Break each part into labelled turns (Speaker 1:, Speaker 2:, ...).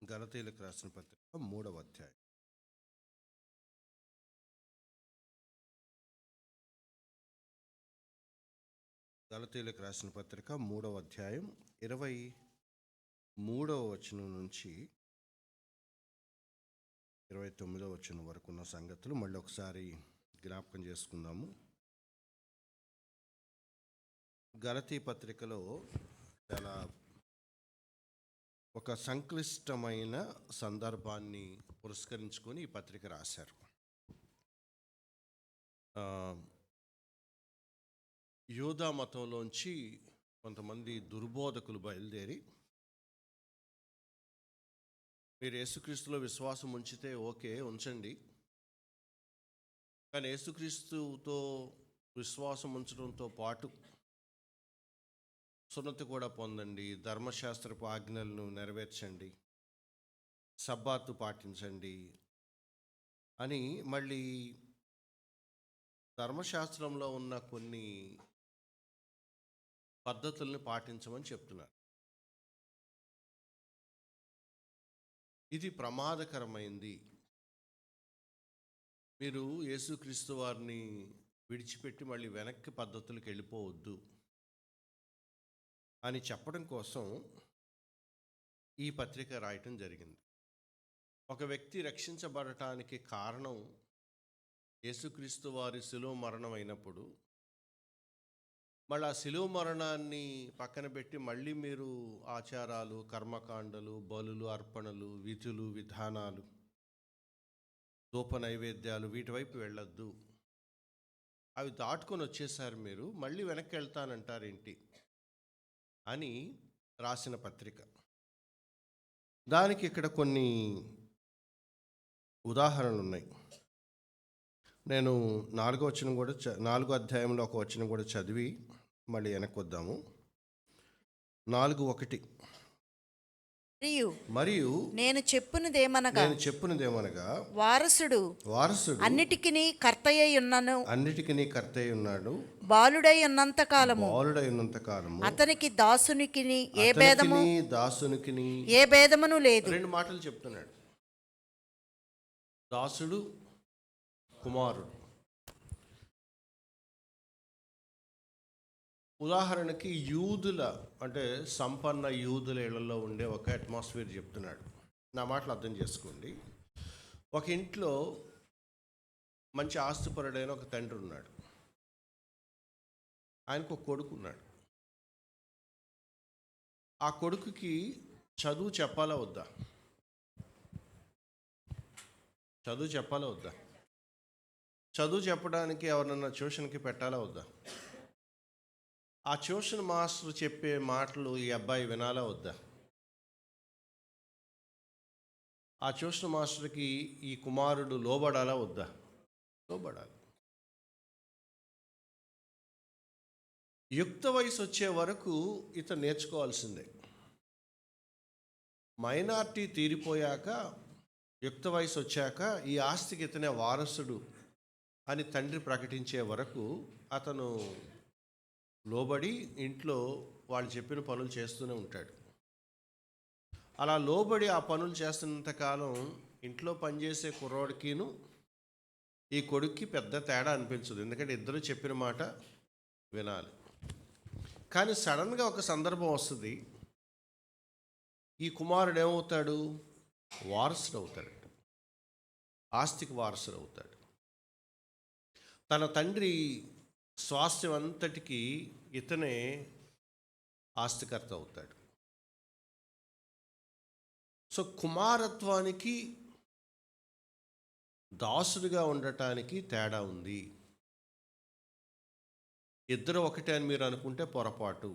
Speaker 1: గలతీయులకు రాసిన పత్రిక 3వ అధ్యాయం. గలతీయులకు రాసిన పత్రిక 3వ అధ్యాయం 23వ వచనం నుంచి 29వ వచనం వరకు ఉన్న సంగతులు మళ్ళీ ఒకసారి జ్ఞాపకం చేసుకుందాము. గలతీ పత్రికలో చాలా ఒక సంక్లిష్టమైన సందర్భాన్ని పురస్కరించుకొని ఈ పత్రిక రాశారు. యూదా మతంలోంచి కొంతమంది దుర్బోధకులు బయలుదేరి, మీరు యేసుక్రీస్తులో విశ్వాసం ఉంచితే ఓకే, ఉంచండి, కానీ యేసుక్రీస్తుతో విశ్వాసం ఉంచడంతో పాటు సున్నతి కూడా పొందండి, ధర్మశాస్త్రపు ఆజ్ఞలను నెరవేర్చండి, సబ్బాతు పాటించండి అని మళ్ళీ ధర్మశాస్త్రంలో ఉన్న కొన్ని పద్ధతుల్ని పాటించమని చెప్తున్నారు. ఇది ప్రమాదకరమైంది. మీరు యేసుక్రీస్తు వారిని విడిచిపెట్టి మళ్ళీ వెనక్కి పద్ధతులకు వెళ్ళిపోవద్దు అని చెప్పడం కోసం ఈ పత్రిక రాయటం జరిగింది. ఒక వ్యక్తి రక్షించబడటానికి కారణం యేసుక్రీస్తు వారి శిలువ మరణం అయినప్పుడు, మళ్ళీ ఆ శిలువ మరణాన్ని పక్కన పెట్టి మళ్ళీ మీరు ఆచారాలు, కర్మకాండలు, బలులు, అర్పణలు, విధులు, విధానాలు, ధూప నైవేద్యాలు, వీటి వైపు వెళ్ళొద్దు. అవి దాటుకొని వచ్చేసారు, మీరు మళ్ళీ వెనక్కి వెళ్తానంటారేంటి అని రాసిన పత్రిక. దానికి ఇక్కడ కొన్ని ఉదాహరణలు ఉన్నాయి. నేను 4వ వచనం కూడా 4వ అధ్యాయంలో ఒక వచనం కూడా చదివి మళ్ళీ వెనక్కి వద్దాము. 4:1 మరియు
Speaker 2: నేను చెప్పునదేమనగా వారసుడు అన్నిటికీ కర్తయ్య ఉన్నాడు, బాలుడై ఉన్నంత కాలము అతనికి దాసునికి ఏ భేదమును లేదు.
Speaker 1: 2 మాటలు చెప్తున్నాడు. దాసుడు, కుమారుడు. ఉదాహరణకి యూదుల, అంటే సంపన్న యూదుల ఇళ్లలో ఉండే ఒక అట్మాస్ఫియర్ చెప్తున్నాడు. నా మాటలు అర్థం చేసుకోండి. ఒక ఇంట్లో మంచి ఆస్తిపరుడైన ఒక తండ్రి ఉన్నాడు. ఆయనకు ఒక కొడుకు ఉన్నాడు. ఆ కొడుకుకి చదువు చెప్పాలా వద్దా? చదువు చెప్పడానికి ఎవరన్నా ట్యూషన్కి పెట్టాలా వద్దా? ఆ ట్యూషన్ మాస్టర్ చెప్పే మాటలు ఈ అబ్బాయి వినాలా వద్దా? ఆ ట్యూషన్ మాస్టర్కి ఈ కుమారుడు లోబడాలా వద్దా? లోబడాలి. యుక్త వయసు వచ్చే వరకు ఇతను నేర్చుకోవాల్సిందే. మైనార్టీ తీరిపోయాక, యుక్త వయసు వచ్చాక ఈ ఆస్తికి ఇతనే వారసుడు అని తండ్రి ప్రకటించే వరకు అతను లోబడి ఇంట్లో వాళ్ళు చెప్పిన పనులు చేస్తూనే ఉంటాడు. అలా లోబడి ఆ పనులు చేస్తున్నంతకాలం ఇంట్లో పనిచేసే కుర్రోడికిను ఈ కొడుక్కి పెద్ద తేడా అనిపించదు, ఎందుకంటే ఇద్దరు చెప్పిన మాట వినాలి. కానీ సడన్గా ఒక సందర్భం వస్తుంది, ఈ కుమారుడు ఏమవుతాడు? వారసుడు అవుతాడు, ఆస్తికి వారసుడు అవుతాడు. తన తండ్రి స్వాస్థ్యం అంతటికీ ఇతనే ఆస్తికర్త అవుతాడు. సో కుమారత్వానికి దాసుడిగా ఉండటానికి తేడా ఉంది. ఇద్దరు ఒకటే అని మీరు అనుకుంటే పొరపాటు.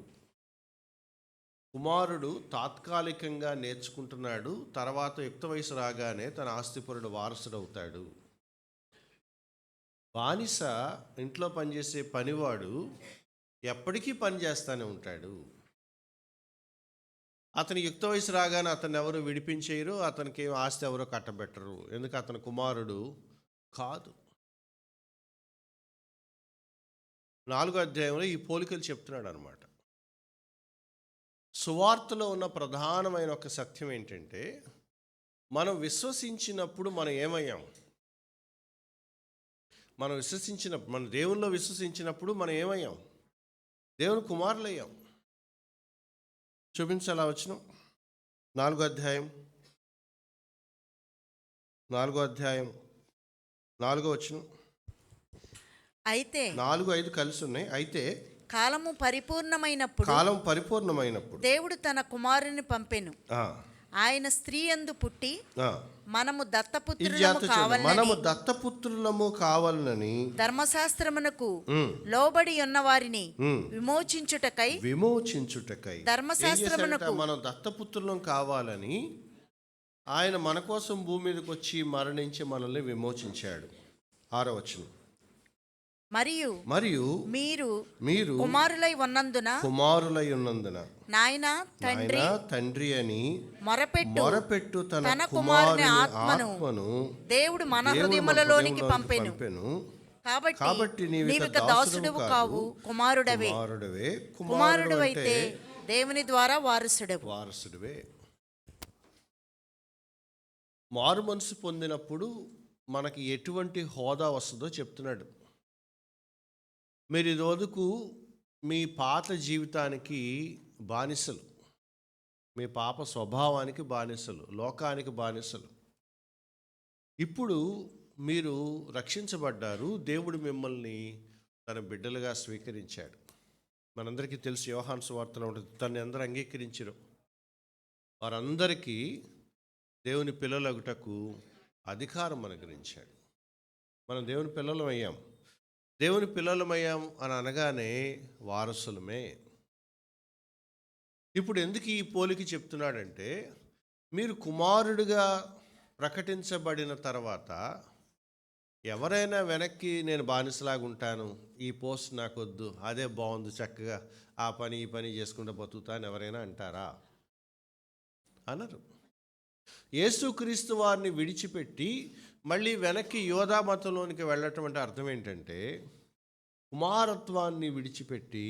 Speaker 1: కుమారుడు తాత్కాలికంగా నేర్చుకుంటున్నాడు, తర్వాత యుక్త వయసు రాగానే తన ఆస్తిపరుడు వారసుడు అవుతాడు. బానిస, ఇంట్లో పనిచేసే పనివాడు ఎప్పటికీ పని చేస్తూనే ఉంటాడు. అతని యుక్త వయసు రాగానే అతను ఎవరు విడిపించేయరు, అతనికి ఏం ఆస్తి ఎవరో కట్టబెట్టరు, ఎందుకు? అతని కుమారుడు కాదు. 4వ అధ్యాయంలో ఈ పోలికలు చెప్తున్నాడు అనమాట. సువార్తలో ఉన్న ప్రధానమైన ఒక సత్యం ఏంటంటే, మనం విశ్వసించినప్పుడు మనం ఏమయ్యాం? మన దేవుల్లో విశ్వసించినప్పుడు మనం ఏమయ్యాం? దేవుని కుమారులయ్యాం. చూపించాలా వచనం? 4వ అధ్యాయం 4వ వచనం.
Speaker 2: అయితే
Speaker 1: 4-5 కలిసి ఉన్నాయి. అయితే
Speaker 2: కాలం పరిపూర్ణమైనప్పుడు
Speaker 1: దేవుడు
Speaker 2: తన కుమారుని పంపెను. ఆయన స్త్రీ యందు పుట్టి మనము
Speaker 1: దత్తపుత్రులము కావాలని
Speaker 2: ధర్మశాస్త్రమునకు లోబడి ఉన్న వారిని విమోచించుటకై ధర్మశాస్త్రమునకు
Speaker 1: మనం దత్తపుత్రులం కావాలని ఆయన మన కోసం భూమి మీదకి వచ్చి మరణించి మనల్ని విమోచించాడు. 6వ వచనం. మరియు మీరు కుమారులై ఉన్నందున నాయనా తండ్రి అని మొరపెట్టు తన కుమారుని ఆత్మను దేవుడు మన హృదయములలోనికి పంపెను. కాబట్టి నీవిక దాసుడువు కావు, కుమారుడవైతే దేవుని ద్వారా వారసుడువే. మారు మనసు పొందినప్పుడు మనకి ఎటువంటి హోదా వస్తుందో చెప్తున్నాడు. మీరు ఈరోజుకు మీ పాత జీవితానికి బానిసలు, మీ పాప స్వభావానికి బానిసలు, లోకానికి బానిసలు. ఇప్పుడు మీరు రక్షించబడ్డారు. దేవుడు మిమ్మల్ని తన బిడ్డలుగా స్వీకరించాడు. మనందరికీ తెలుసు, యోహాను సువార్తలో ఉంటుంది, తనని అందరూ అంగీకరించరు వారందరికీ దేవుని పిల్లలగుటకు అధికారం అనుగ్రహించాడు. మనం దేవుని పిల్లలమయ్యాం. దేవుని పిల్లలమయ్యాం అని అనగానే వారసులమే. ఇప్పుడు ఎందుకు ఈ పోలిక చెప్తున్నాడంటే, మీరు కుమారుడిగా ప్రకటించబడిన తర్వాత ఎవరైనా వెనక్కి నేను బానిసలాగా ఉంటాను, ఈ పోస్ట్ నాకు వద్దు, అదే బాగుంది, చక్కగా ఆ పని ఈ పని చేసుకుంటూ బతుకుతాను ఎవరైనా అంటారా? అనరు. యేసుక్రీస్తు వారిని విడిచిపెట్టి మళ్ళీ వెనక్కి యోధా మతంలోనికి వెళ్ళటం అంటే అర్థం ఏంటంటే, కుమారత్వాన్ని విడిచిపెట్టి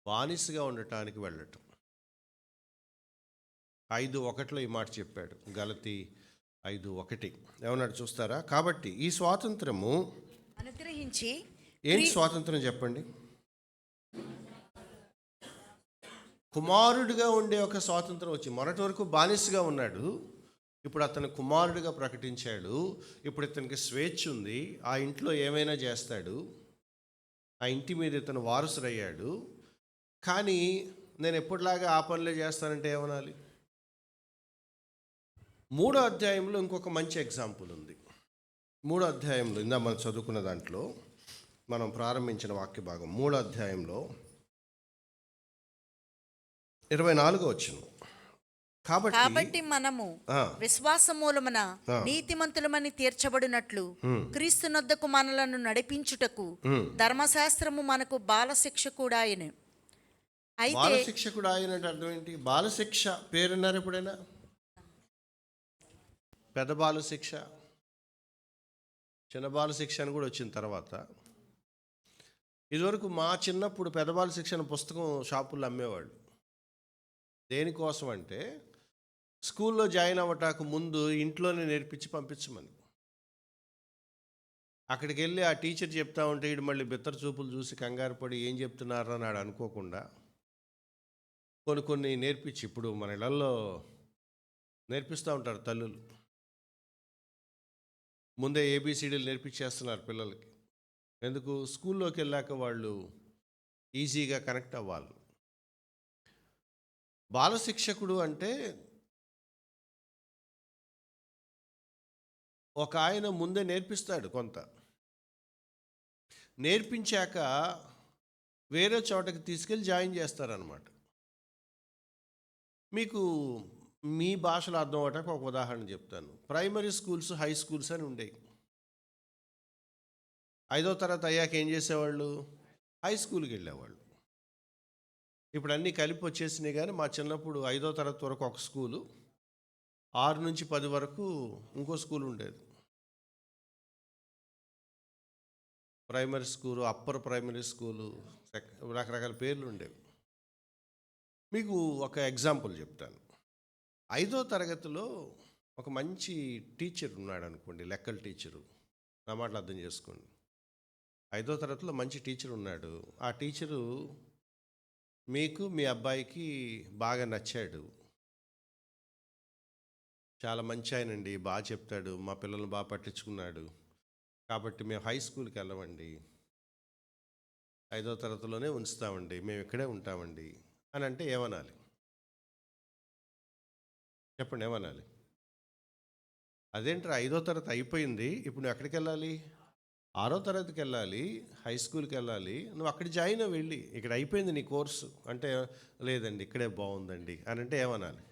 Speaker 1: బానిసగా ఉండటానికి వెళ్ళటం. 5:1 ఈ మాట చెప్పాడు. గలతీ 5:1 ఏమన్నాడు చూస్తారా? కాబట్టి ఈ స్వాతంత్రము
Speaker 2: అనుగ్రహించి,
Speaker 1: ఏంటి స్వాతంత్రం చెప్పండి? కుమారుడిగా ఉండే ఒక స్వాతంత్రం వచ్చి, మొన్నటి వరకు బానిసగా ఉన్నాడు, ఇప్పుడు అతను కుమారుడిగా ప్రకటించాడు. ఇప్పుడు ఇతనికి స్వేచ్ఛ ఉంది. ఆ ఇంట్లో ఏమైనా చేస్తాడు, ఆ ఇంటి మీద ఇతను వారసుడయ్యాడు. కానీ నేను ఎప్పటిలాగా ఆ పనులే చేస్తానంటే ఏమనాలి? 3వ అధ్యాయంలో ఇంకొక మంచి ఎగ్జాంపుల్ ఉంది. 3వ అధ్యాయంలో ఇందా మనం చదువుకున్న దాంట్లో మనం ప్రారంభించిన వాక్య భాగం 3వ అధ్యాయంలో 24వ వచనం.
Speaker 2: కాబట్టి మనము విశ్వాస మూలమున నీతిమంతులమని తీర్చబడినట్లు క్రీస్తు నొద్దకు మనలను నడిపించుటకు ధర్మశాస్త్రము మనకు బాలశిక్షకుడు ఆయన.
Speaker 1: బాలశిక్షకుడు ఆయన అంటే అర్థం ఏంటి? బాలశిక్ష పేరున్నారు ఎప్పుడైనా? పెద్ద బాలశిక్ష, చిన్న బాలశిక్ష అని కూడా వచ్చిన తర్వాత. ఇదివరకు మా చిన్నప్పుడు పెద్ద బాలశిక్ష అనే పుస్తకం షాపుల్లో అమ్మేవాళ్ళు. దేనికోసం అంటే, స్కూల్లో జాయిన్ అవ్వటానికి ముందు ఇంట్లోనే నేర్పించి పంపించమని. అక్కడికి వెళ్ళి ఆ టీచర్ చెప్తా ఉంటే వీడు మళ్ళీ బిత్తర చూపులు చూసి కంగారు పడి ఏం చెప్తున్నారా అని అనుకోకుండా కొన్ని నేర్పించి, ఇప్పుడు మన ఇళ్ళల్లో నేర్పిస్తూ ఉంటారు తల్లులు, ముందే ABCDలు నేర్పించేస్తున్నారు పిల్లలకి. ఎందుకు? స్కూల్లోకి వెళ్ళాక వాళ్ళు ఈజీగా కనెక్ట్ అవ్వాలి. బాలశిక్షకుడు అంటే ఒక ఆయన ముందే నేర్పిస్తాడు, కొంత నేర్పించాక వేరే చోటకి తీసుకెళ్ళి జాయిన్ చేస్తారనమాట. మీకు మీ భాషలో అర్థం అవటానికి ఒక ఉదాహరణ చెప్తాను. ప్రైమరీ స్కూల్స్, హై స్కూల్స్ అని ఉండేవి. 5వ తరగతి అయ్యాక ఏం చేసేవాళ్ళు? హై స్కూల్కి వెళ్ళేవాళ్ళు. ఇప్పుడు అన్నీ కలిపి వచ్చేసినాయి. కానీ మా చిన్నప్పుడు 5వ తరగతి వరకు ఒక స్కూలు, 6 నుంచి 10 వరకు ఇంకో స్కూల్ ఉండేది. Primary school, upper primary school, రకరకాల పేర్లు ఉండేవి. మీకు ఒక ఎగ్జాంపుల్ చెప్తాను. 5వ తరగతిలో ఒక మంచి టీచర్ ఉన్నాడు అనుకోండి, లెక్కల టీచరు. నా మాటలు అర్థం చేసుకోండి. 5వ తరగతిలో మంచి టీచర్ ఉన్నాడు. ఆ టీచరు మీకు మీ అబ్బాయికి బాగా నచ్చాడు. చాలా మంచి ఆయనండి, బాగా చెప్తాడు, మా పిల్లల్ని బాగా పట్టించుకున్నాడు, కాబట్టి మేము హై స్కూల్కి వెళ్ళమండి, 5వ తరగతిలోనే ఉంచుతామండి, మేము ఇక్కడే ఉంటామండి అని అంటే ఏమనాలి? చెప్పండి, ఏమనాలి? అదేంట్రా 5వ తరగతి అయిపోయింది, ఇప్పుడు నువ్వు ఎక్కడికి వెళ్ళాలి? 6వ తరగతికి వెళ్ళాలి, హై స్కూల్కి వెళ్ళాలి, నువ్వు అక్కడ జాయిన్ అవ్వు వెళ్ళి, ఇక్కడ అయిపోయింది నీ కోర్సు అంటే, లేదండి ఇక్కడే బాగుందండి అని అంటే ఏమనాలి?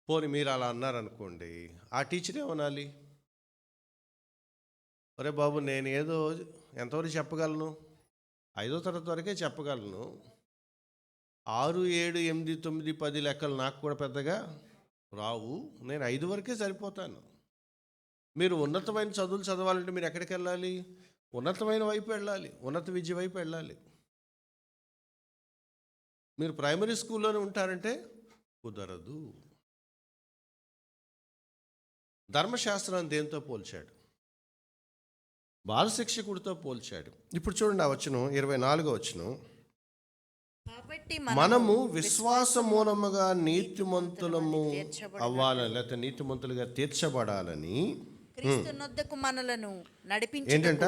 Speaker 1: పోనీ మీరు అలా అన్నారనుకోండి, ఆ టీచర్ ఏమనాలి? ఒరే బాబు, నేను ఏదో ఎంతవరకు చెప్పగలను, 5వ తరగతి వరకే చెప్పగలను, 6, 7, 8, 9, 10 లెక్కలు నాకు కూడా పెద్దగా రావు, నేను 5 వరకే సరిపోతాను. మీరు ఉన్నతమైన చదువులు చదవాలంటే మీరు ఎక్కడికి వెళ్ళాలి? ఉన్నతమైన వైపు వెళ్ళాలి, ఉన్నత విద్య వైపు వెళ్ళాలి. మీరు ప్రైమరీ స్కూల్లోనే ఉంటారంటే కుదరదు. ధర్మశాస్త్రాన్ని దేంతో పోల్చాడు? బాలశిక్షకుడితో పోల్చాడు. ఇప్పుడు చూడండి, ఆ వచనం 24వ వచనం.
Speaker 2: కాబట్టి
Speaker 1: మనము విశ్వాస మూలముగా నీతిమంతులము అవ్వాలని, లేకపోతే నీతిమంతులుగా తీర్చబడాలని
Speaker 2: క్రీస్తునొద్దకు మనలను
Speaker 1: ఏంటంట?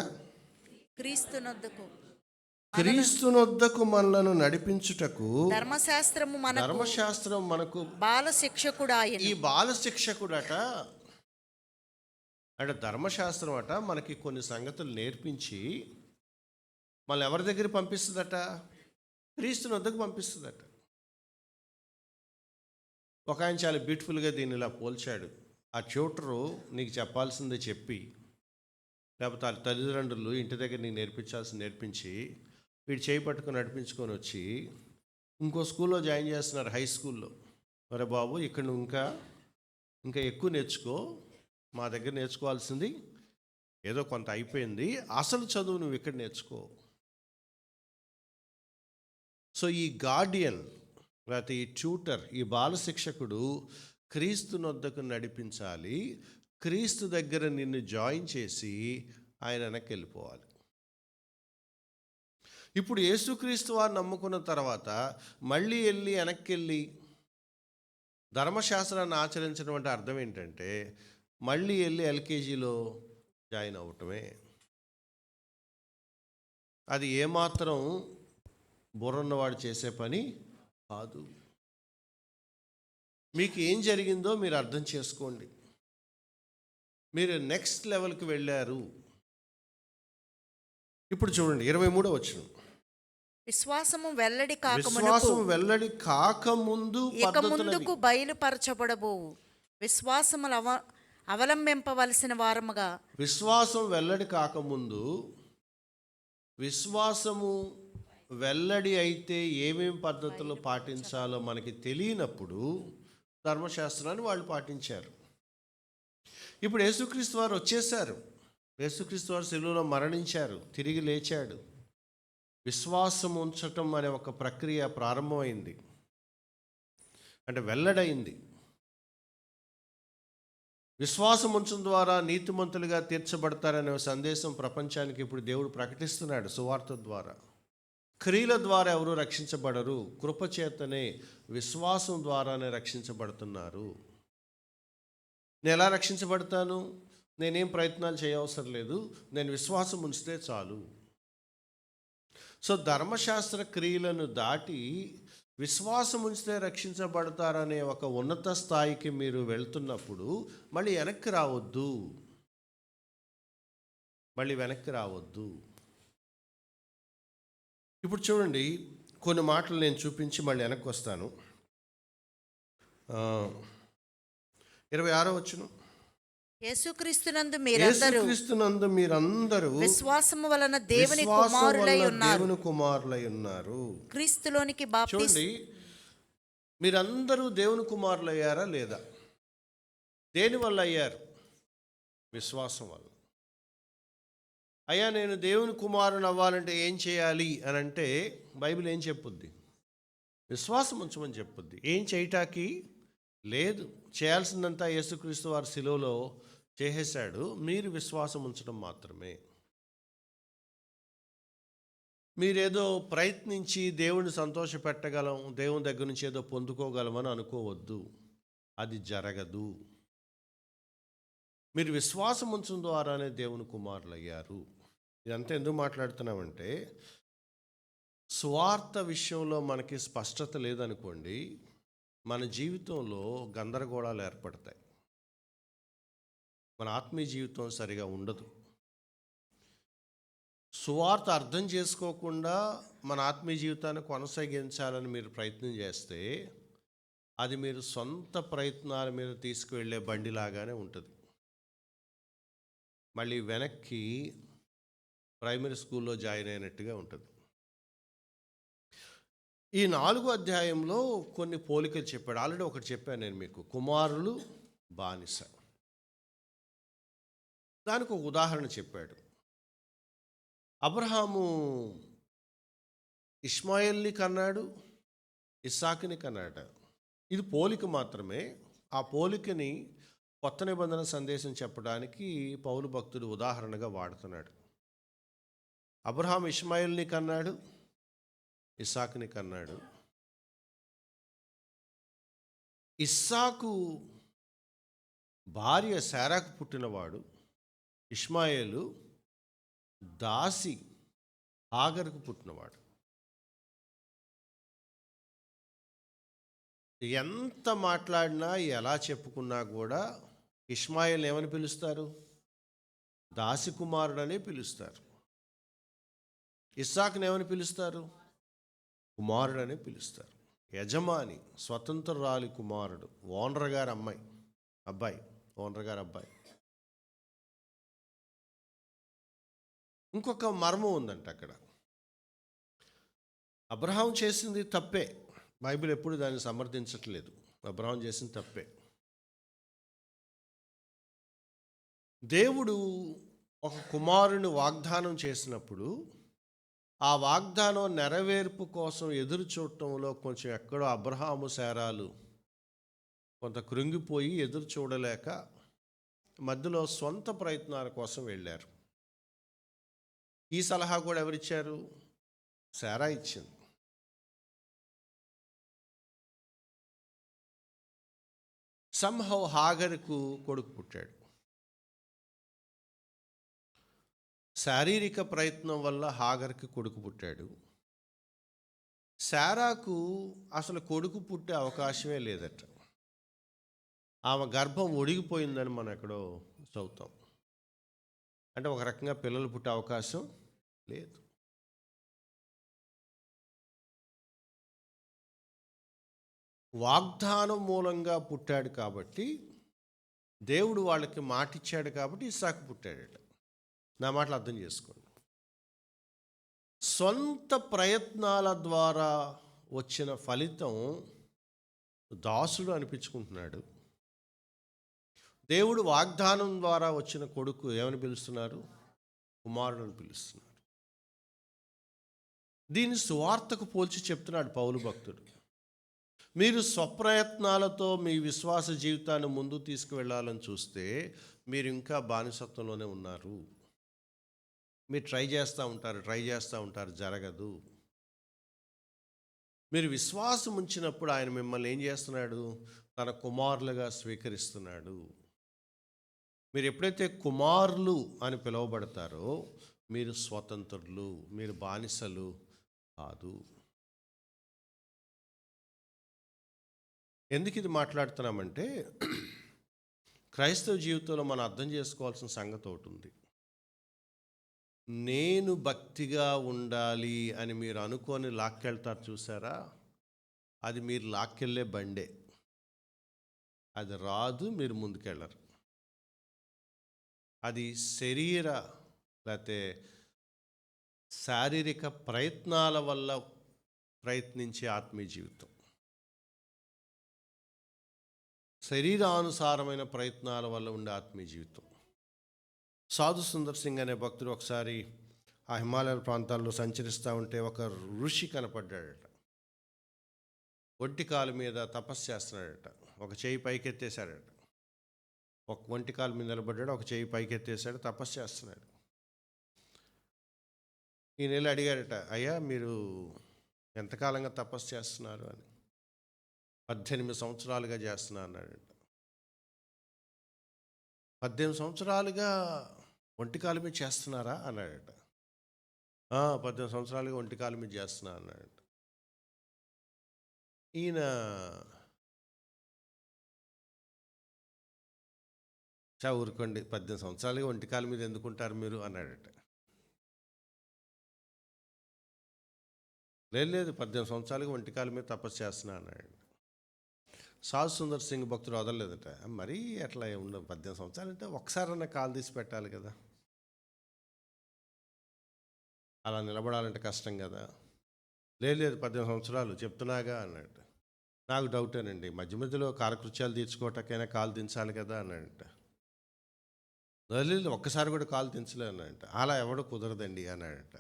Speaker 1: క్రీస్తునొద్దకు మనలను నడిపించుటకు ధర్మశాస్త్రం మనకు
Speaker 2: బాల శిక్షకుడు.
Speaker 1: ఈ బాల శిక్షకుడట, అంటే ధర్మశాస్త్రం అట మనకి కొన్ని సంగతులు నేర్పించి మళ్ళీ ఎవరి దగ్గర పంపిస్తుందట? క్రీస్తునొద్దకు పంపిస్తుందట. ఒక ఆయన చాలా బ్యూటిఫుల్గా దీన్ని ఇలా పోల్చాడు. ఆ ట్యూటరు నీకు చెప్పాల్సిందే చెప్పి, లేకపోతే ఆ తల్లిదండ్రులు ఇంటి దగ్గర నీకు నేర్పించాల్సింది నేర్పించి, వీడు చేయి పట్టుకొని నడిపించుకొని వచ్చి ఇంకో స్కూల్లో జాయిన్ చేస్తున్నారు, హై స్కూల్లో. మరి బాబు, ఇక్కడ నువ్వు ఇంకా ఎక్కువ నేర్చుకో, మా దగ్గర నేర్చుకోవాల్సింది ఏదో కొంత అయిపోయింది, అసలు చదువు నువ్వు ఇక్కడ నేర్చుకో. సో ఈ గార్డియన్, లేకపోతే ఈ ట్యూటర్, ఈ బాల శిక్షకుడు క్రీస్తునొద్దకు నడిపించాలి, క్రీస్తు దగ్గర నిన్ను జాయిన్ చేసి ఆయన వెనక్కి వెళ్ళిపోవాలి. ఇప్పుడు యేసుక్రీస్తు వారు నమ్ముకున్న తర్వాత మళ్ళీ వెనక్కి వెళ్ళి ధర్మశాస్త్రాన్ని ఆచరించడం అంటే అర్థం ఏంటంటే, మళ్ళీ ఎల్కేజీలో జాయిన్ అవ్వటమే. అది ఏమాత్రం బుర్రన్నవాడు చేసే పని కాదు. మీకు ఏం జరిగిందో మీరు అర్థం చేసుకోండి. మీరు నెక్స్ట్ లెవెల్కి వెళ్ళారు. ఇప్పుడు చూడండి 23వ వచనం.
Speaker 2: విశ్వాసము వెల్లడి
Speaker 1: కాకముందు
Speaker 2: ముందుకు బయలుపరచబడబోవు విశ్వాసములు అవలంబింపవలసిన వారముగా.
Speaker 1: విశ్వాసం వెల్లడి కాకముందు, విశ్వాసము వెల్లడి అయితే ఏమేమి పద్ధతులు పాటించాలో మనకి తెలియనప్పుడు ధర్మశాస్త్రాన్ని వాళ్ళు పాటించారు. ఇప్పుడు యేసుక్రీస్తు వారు వచ్చేసారు. యేసుక్రీస్తు వారు శిలువలో మరణించారు, తిరిగి లేచాడు. విశ్వాసం ఉంచటం అనే ఒక ప్రక్రియ ప్రారంభమైంది, అంటే వెల్లడైంది. విశ్వాసం ఉంచడం ద్వారా నీతిమంతులుగా తీర్చబడతారనే సందేశం ప్రపంచానికి ఇప్పుడు దేవుడు ప్రకటిస్తున్నాడు సువార్త ద్వారా. క్రియల ద్వారా ఎవరు రక్షించబడరు, కృపచేతనే విశ్వాసం ద్వారానే రక్షించబడుతున్నారు. నేను ఎలా రక్షించబడతాను? నేనేం ప్రయత్నాలు చేయవసరం లేదు, నేను విశ్వాసం ఉంచితే చాలు. సో ధర్మశాస్త్ర క్రియలను దాటి విశ్వాసం ఉంచితే రక్షించబడతారనే ఒక ఉన్నత స్థాయికి మీరు వెళ్తున్నప్పుడు మళ్ళీ వెనక్కి రావద్దు. ఇప్పుడు చూడండి, కొన్ని మాటలు నేను చూపించి మళ్ళీ వెనక్కి వస్తాను. 26వ వచనం.
Speaker 2: యేసుక్రీస్తునందు
Speaker 1: మీరందరూ
Speaker 2: విశ్వాసము వలన దేవుని కుమారులై ఉన్నారు. క్రీస్తులోనికి
Speaker 1: చూడండి, మీరందరూ దేవుని కుమారులు అయ్యారా లేదా? దేని వల్ల అయ్యారు? విశ్వాసం వల్ల. అయ్యా, నేను దేవుని కుమారుని అవ్వాలంటే ఏం చేయాలి అని అంటే బైబిల్ ఏం చెప్పుద్ది? విశ్వాసం ఉంచమని చెప్పుద్ది. ఏం చేయటానికి? లేదు, చేయాల్సిందంతా యేసుక్రీస్తు వారి శిలువలో చేసేశాడు. మీరు విశ్వాసం ఉంచడం మాత్రమే. మీరేదో ప్రయత్నించి దేవుడిని సంతోషపెట్టగలం, దేవుని దగ్గర నుంచి ఏదో పొందుకోగలమని అనుకోవద్దు. అది జరగదు. మీరు విశ్వాసం ఉంచడం ద్వారానే దేవుని కుమారులు అయ్యారు. ఇదంతా ఎందుకు మాట్లాడుతున్నామంటే, స్వార్థ విషయంలో మనకి స్పష్టత లేదనుకోండి, మన జీవితంలో గందరగోళాలు ఏర్పడతాయి. మన ఆత్మీయ జీవితం సరిగా ఉండదు. సువార్త అర్థం చేసుకోకుండా మన ఆత్మీయ జీవితాన్ని కొనసాగించాలని మీరు ప్రయత్నం చేస్తే, అది మీరు సొంత ప్రయత్నాల మీద తీసుకువెళ్ళే బండిలాగానే ఉంటుంది. మళ్ళీ వెనక్కి ప్రైమరీ స్కూల్లో జాయిన్ అయినట్టుగా ఉంటుంది. ఈ 4వ అధ్యాయంలో కొన్ని పోలికలు చెప్పాడు. ఆల్రెడీ ఒకటి చెప్పాను నేను మీకు, కుమారులు బానిస. దానికి ఒక ఉదాహరణ చెప్పాడు. అబ్రహాము ఇష్మాయేల్ని కన్నాడు, ఇస్సాకుని కన్నాడు. ఇది పోలిక మాత్రమే. ఆ పోలికని కొత్త నిబంధన సందేశం చెప్పడానికి పౌలు భక్తుడు ఉదాహరణగా వాడుతున్నాడు. అబ్రహాం ఇష్మాయేల్ని కన్నాడు, ఇస్సాకుని కన్నాడు. ఇస్సాకు భార్య శారాకు పుట్టినవాడు. ఇష్మాయేలు దాసి హాగరుకు పుట్టినవాడు. ఎంత మాట్లాడినా ఎలా చెప్పుకున్నా కూడా ఇష్మాయేల్ని ఏమని పిలుస్తారు? దాసి కుమారుడనే పిలుస్తారు. ఇస్సాకుని ఏమని పిలుస్తారు? కుమారుడనే పిలుస్తారు. యజమాని, స్వతంత్రురాలి కుమారుడు, ఓనర్ గారి అబ్బాయి. ఇంకొక మర్మం ఉందంట అక్కడ. అబ్రహాం చేసింది తప్పే, బైబిల్ ఎప్పుడు దాన్ని సమర్థించట్లేదు. అబ్రహాం చేసింది తప్పే. దేవుడు ఒక కుమారుని వాగ్దానం చేసినప్పుడు ఆ వాగ్దానం నెరవేర్పు కోసం ఎదురు చూడటంలో కొంచెం ఎక్కడో అబ్రహాము శారాలు కొంత కృంగిపోయి ఎదురు చూడలేక మధ్యలో సొంత ప్రయత్నాల కోసం వెళ్ళారు. ఈ సలహా కూడా ఎవరిచ్చారు? శారా ఇచ్చింది. సంహౌ హాగరుకు కొడుకు పుట్టాడు. శారీరక ప్రయత్నం వల్ల హాగర్కి కొడుకు పుట్టాడు. శారాకు అసలు కొడుకు పుట్టే అవకాశమే లేదట. ఆమె గర్భం ఒడిగిపోయిందని మనం ఎక్కడో చదువుతాం. అంటే ఒక రకంగా పిల్లలు పుట్టే అవకాశం లేదు. వాగ్దానం మూలంగా పుట్టాడు కాబట్టి, దేవుడు వాళ్ళకి మాటిచ్చాడు కాబట్టి ఇస్సాకు పుట్టాడట. నా మాటలు అర్థం చేసుకోండి. సొంత ప్రయత్నాల ద్వారా వచ్చిన ఫలితం దాసుడు అనిపించుకుంటున్నాడు. దేవుడు వాగ్దానం ద్వారా వచ్చిన కొడుకు ఏమని పిలుస్తున్నారు? కుమారుడు అని పిలుస్తున్నారు. దీన్ని సువార్తకు పోల్చి చెప్తున్నాడు పౌలు భక్తుడు. మీరు స్వప్రయత్నాలతో మీ విశ్వాస జీవితాన్ని ముందు తీసుకువెళ్ళాలని చూస్తే మీరు ఇంకా బానిసత్వంలోనే ఉన్నారు. మీరు ట్రై చేస్తూ ఉంటారు, జరగదు. మీరు విశ్వాసం ఉంచినప్పుడు ఆయన మిమ్మల్ని ఏం చేస్తున్నాడు? తన కుమారులుగా స్వీకరిస్తున్నాడు. మీరు ఎప్పుడైతే కుమారులు అని పిలువబడతారో మీరు స్వతంత్రులు, మీరు బానిసలు కాదు. ఎందుకు ఇది మాట్లాడుతున్నామంటే, క్రైస్తవ జీవితంలో మనం అర్థం చేసుకోవాల్సిన సంగతి ఒకటి ఉంది. నేను భక్తిగా ఉండాలి అని మీరు అనుకొని లాక్కెళ్తారు చూసారా, అది మీరు లాక్కెళ్ళే బండే. అది రాదు, మీరు ముందుకెళ్ళరు. అది శరీర లేకపోతే శారీరక ప్రయత్నాల వల్ల ప్రయత్నించే ఆత్మీయ జీవితం, శరీరానుసారమైన ప్రయత్నాల వల్ల ఉండే ఆత్మీయ జీవితం. సాధు సుందర్ సింగ్ అనే భక్తుడు ఒకసారి ఆ హిమాలయ ప్రాంతాల్లో సంచరిస్తూ ఉంటే ఒక ఋషి కనపడ్డాడట. ఒంటి కాలు మీద తపస్సు చేస్తున్నాడట. ఒక చెయ్యి పైకెత్తేశాడట. ఒక ఒంటి కాలు మీద నిలబడ్డాడు, ఒక చెయ్యి పైకెత్తేసాడు, తపస్సు చేస్తున్నాడు. ఈయన వెళ్ళి అడిగాడట, అయ్యా మీరు ఎంతకాలంగా తపస్సు చేస్తున్నారు అని. 18 సంవత్సరాలుగా చేస్తున్నా అన్నాడట. 18 సంవత్సరాలుగా ఒంటి కాలు మీద చేస్తున్నారా అన్నాడట. 18 సంవత్సరాలుగా ఒంటి కాలు మీద చేస్తున్నా అన్నాడట. ఈయన ఊరుకోండి, 18 సంవత్సరాలుగా ఒంటి కాలు మీద ఎందుకుంటారు మీరు అన్నాడట. లేదు 18 సంవత్సరాలుగా ఒంటి కాలు మీద తపస్సు చేస్తున్నా అన్నాడు. సాధు సుందర్ సింగ్ భక్తుడు వదలలేదట. మరీ అట్లా ఉండదు, 18 సంవత్సరాలు అంటే ఒకసారన్నా కాలు తీసి పెట్టాలి కదా, అలా నిలబడాలంటే కష్టం కదా. లేదు 18 సంవత్సరాలు చెప్తున్నాగా అన్నాడు. నాకు డౌటేనండి, మధ్య మధ్యలో కాలకృత్యాలు తీర్చుకోవటానికైనా కాలు దించాలి కదా అన్నాడట. లేదు ఒక్కసారి కూడా కాలు దించలే అన్నాడట. అలా ఎవడో కుదరదండి అన్నాడట.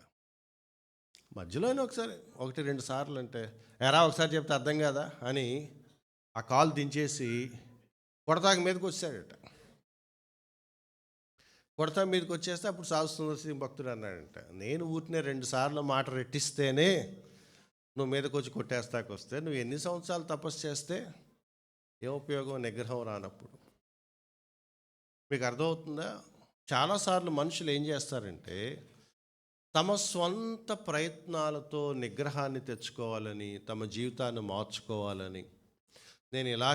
Speaker 1: మధ్యలోనే ఒకసారి 1-2 సార్లు అంటే, ఎరా ఒకసారి చెప్తే అర్థం కాదా అని ఆ కాలు దించేసి కొడతాకి మీదకి వచ్చాడట. కొడతా మీదకి వచ్చేస్తే అప్పుడు సాధు సుందర్ సింగ్ భక్తుడు అన్నాడంట, నేను ఊరినే 2 సార్లు మాట రెట్టిస్తేనే నువ్వు మీదకి వచ్చి కొట్టేస్తాకు వస్తే, నువ్వు ఎన్ని సంవత్సరాలు తపస్సు చేస్తే ఏం ఉపయోగం నిగ్రహం రానప్పుడు. మీకు అర్థమవుతుందా? చాలాసార్లు మనుషులు ఏం చేస్తారంటే తమ స్వంత ప్రయత్నాలతో నిగ్రహాన్ని తెచ్చుకోవాలని, తమ జీవితాన్ని మార్చుకోవాలని, నేను ఇలా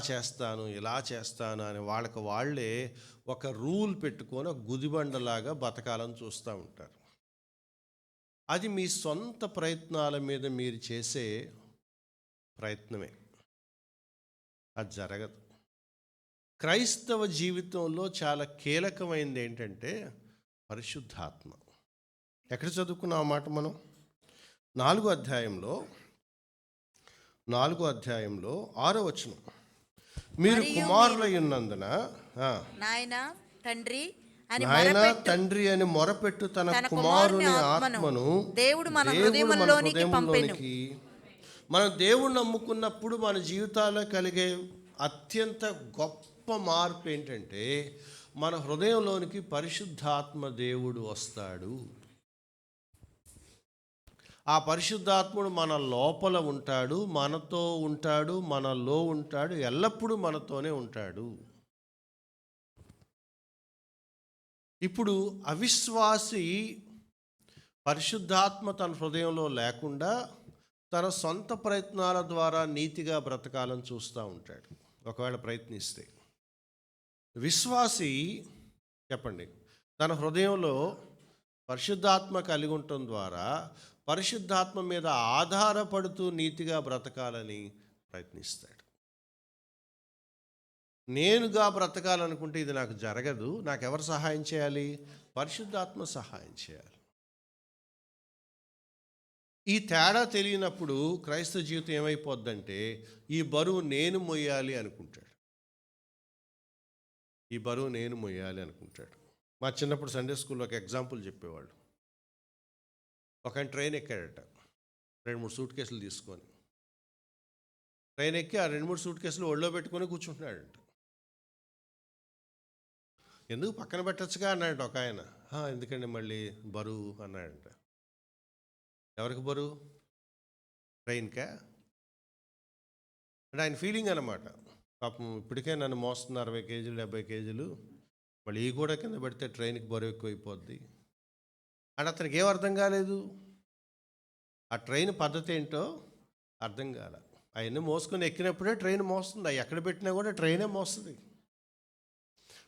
Speaker 1: చేస్తాను అని వాళ్ళకి వాళ్ళే ఒక రూల్ పెట్టుకొని ఒక గుదిబండలాగా బతకాలని చూస్తూ ఉంటారు. అది మీ సొంత ప్రయత్నాల మీద మీరు చేసే ప్రయత్నమే, అది జరగదు. క్రైస్తవ జీవితంలో చాలా కీలకమైనది ఏంటంటే పరిశుద్ధాత్మ. ఎక్కడ చదువుకున్నాం ఆ మాట మనం? 4వ అధ్యాయంలో 6వ వచనం. మీరు కుమారులై ఉన్నందున
Speaker 2: నాయన
Speaker 1: తండ్రి అని మొరపెట్టు తన కుమారుని ఆత్మను
Speaker 2: దేవుడు మన హృదయంలోనికి పంపెను.
Speaker 1: మనం దేవుణ్ణి నమ్ముకున్నప్పుడు మన జీవితాల్లో కలిగే అత్యంత గొప్ప మార్పు ఏంటంటే మన హృదయంలోనికి పరిశుద్ధాత్మ దేవుడు వస్తాడు. ఆ పరిశుద్ధాత్ముడు మన లోపల ఉంటాడు, మనతో ఉంటాడు, మనలో ఉంటాడు, ఎల్లప్పుడూ మనతోనే ఉంటాడు. ఇప్పుడు అవిశ్వాసి పరిశుద్ధాత్మ తన హృదయంలో లేకుండా తన సొంత ప్రయత్నాల ద్వారా నీతిగా బ్రతకాలని చూస్తూ ఉంటాడు ఒకవేళ ప్రయత్నిస్తే. విశ్వాసి చెప్పండి, తన హృదయంలో పరిశుద్ధాత్మ కలిగి ఉండటం ద్వారా పరిశుద్ధాత్మ మీద ఆధారపడుతూ నీతిగా బ్రతకాలని ప్రయత్నిస్తాడు. నేనుగా బ్రతకాలనుకుంటే ఇది నాకు జరగదు, నాకు ఎవరు సహాయం చేయాలి? పరిశుద్ధాత్మ సహాయం చేయాలి. ఈ తేడా తెలియనప్పుడు క్రైస్తవ జీవితం ఏమైపోద్దంటే ఈ బరువు నేను మొయ్యాలి అనుకుంటాడు. మా చిన్నప్పుడు సండే స్కూల్లో ఒక ఎగ్జాంపుల్ చెప్పేవాళ్ళు. ఒక ఆయన ట్రైన్ ఎక్కాడట 2-3 సూట్ కేసులు తీసుకొని. ట్రైన్ ఎక్కి ఆ 2-3 సూట్ కేసులు ఒళ్ళో పెట్టుకొని కూర్చుంటున్నాడంట. ఎందుకు పక్కన పెట్టచ్చుగా అన్నాడంట ఒక ఆయన. ఎందుకండి మళ్ళీ బరువు అన్నాడంట. ఎవరికి బరువు? ట్రైన్కా? అంటే ఆయన ఫీలింగ్ అన్నమాట. పాపం ఇప్పటికే నన్ను మోస్తున్న 60 కేజీలు 70 కేజీలు, మళ్ళీ ఈ కూడా కింద పెడితే ట్రైన్కి బరువు ఎక్కువైపోద్ది అని అతనికి ఏం అర్థం కాలేదు. ఆ ట్రైన్ పద్ధతి ఏంటో అర్థం కాల. అవన్నీ మోసుకొని ఎక్కినప్పుడే ట్రైన్ మోస్తుంది, అవి ఎక్కడ పెట్టినా కూడా ట్రైనే మోస్తుంది.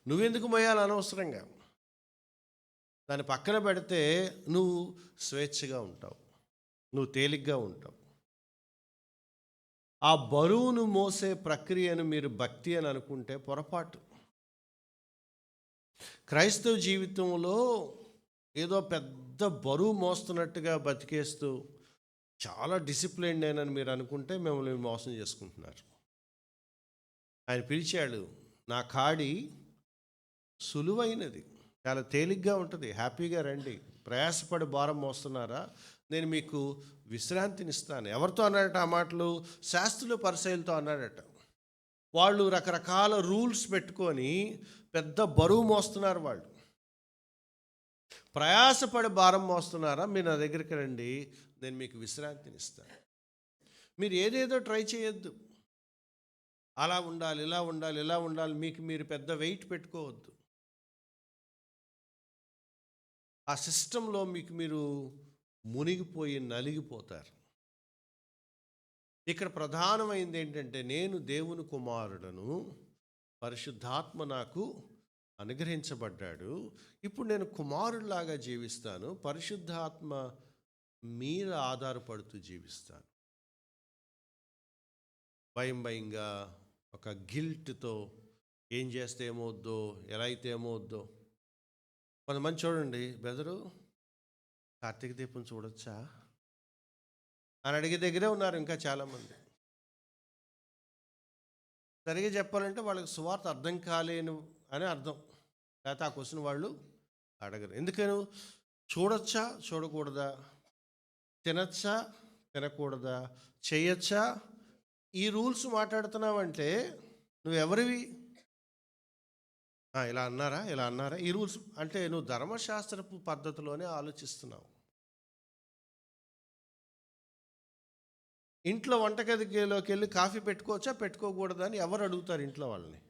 Speaker 1: నువ్వెందుకు మోయాలి అనవసరంగా? దాన్ని పక్కన పెడితే నువ్వు స్వేచ్ఛగా ఉంటావు, నువ్వు తేలిగ్గా ఉంటావు. ఆ బరువును మోసే ప్రక్రియను మీరు భక్తి అని అనుకుంటే పొరపాటు. క్రైస్తవ జీవితంలో ఏదో పెద్ద బరువు మోస్తున్నట్టుగా బతికేస్తూ చాలా డిసిప్లైన్డ్ అయినని మీరు అనుకుంటే మిమ్మల్ని మోసం చేసుకుంటున్నారు. ఆయన పిలిచాడు, నా కాడి సులువైనది, చాలా తేలిగ్గా ఉంటుంది, హ్యాపీగా రండి. ప్రయాసపడి భారం మోస్తున్నారా, నేను మీకు విశ్రాంతినిస్తాను. ఎవరితో అన్నాడట ఆ మాటలు? శాస్త్రులు పరిసయ్యులతో అన్నాడట. వాళ్ళు రకరకాల రూల్స్ పెట్టుకొని పెద్ద బరువు మోస్తున్నారు. వాళ్ళు ప్రయాసపడి భారం మోస్తున్నారా? మీరు నా దగ్గరికి రండి, నేను మీకు విశ్రాంతిని ఇస్తాను. మీరు ఏదేదో ట్రై చేయొద్దు. అలా ఉండాలి, ఇలా ఉండాలి, ఇలా ఉండాలి, మీకు మీరు పెద్ద వెయిట్ పెట్టుకోవద్దు. ఆ సిస్టంలో మీకు మీరు మునిగిపోయి నలిగిపోతారు. ఇక్కడ ప్రధానమైంది ఏంటంటే, నేను దేవుని కుమారుడను, పరిశుద్ధాత్మ నాకు అనుగ్రహించబడ్డాడు, ఇప్పుడు నేను కుమారుడిలాగా జీవిస్తాను, పరిశుద్ధాత్మ మీద ఆధారపడుతూ జీవిస్తాను. భయంగా ఒక గిల్ట్తో ఏం చేస్తే ఏమవుద్దో, ఎలా అయితే ఏమవుద్దో. కొంతమంది చూడండి, బ్రదరు కార్తీక దీపం చూడొచ్చా అని అడిగే దగ్గరే ఉన్నారు ఇంకా చాలామంది. సరిగా చెప్పాలంటే వాళ్ళకి సువార్త అర్థం కాలేను అని అర్థం. లేకపోతే ఆ క్వశ్చన్ వాళ్ళు అడగరు. ఎందుకని? చూడొచ్చా, చూడకూడదా, తినచ్చా, తినకూడదా, చేయొచ్చా, ఈ రూల్స్ మాట్లాడుతున్నావంటే నువ్వెవరివి? ఇలా అన్నారా, ఇలా అన్నారా, ఈ రూల్స్ అంటే నువ్వు ధర్మశాస్త్రపు పద్ధతిలోనే ఆలోచిస్తున్నావు. ఇంట్లో వంటగదిలోకి వెళ్ళి కాఫీ పెట్టుకోవచ్చా, పెట్టుకోకూడదా అని ఎవరు అడుగుతారు ఇంట్లో వాళ్ళని?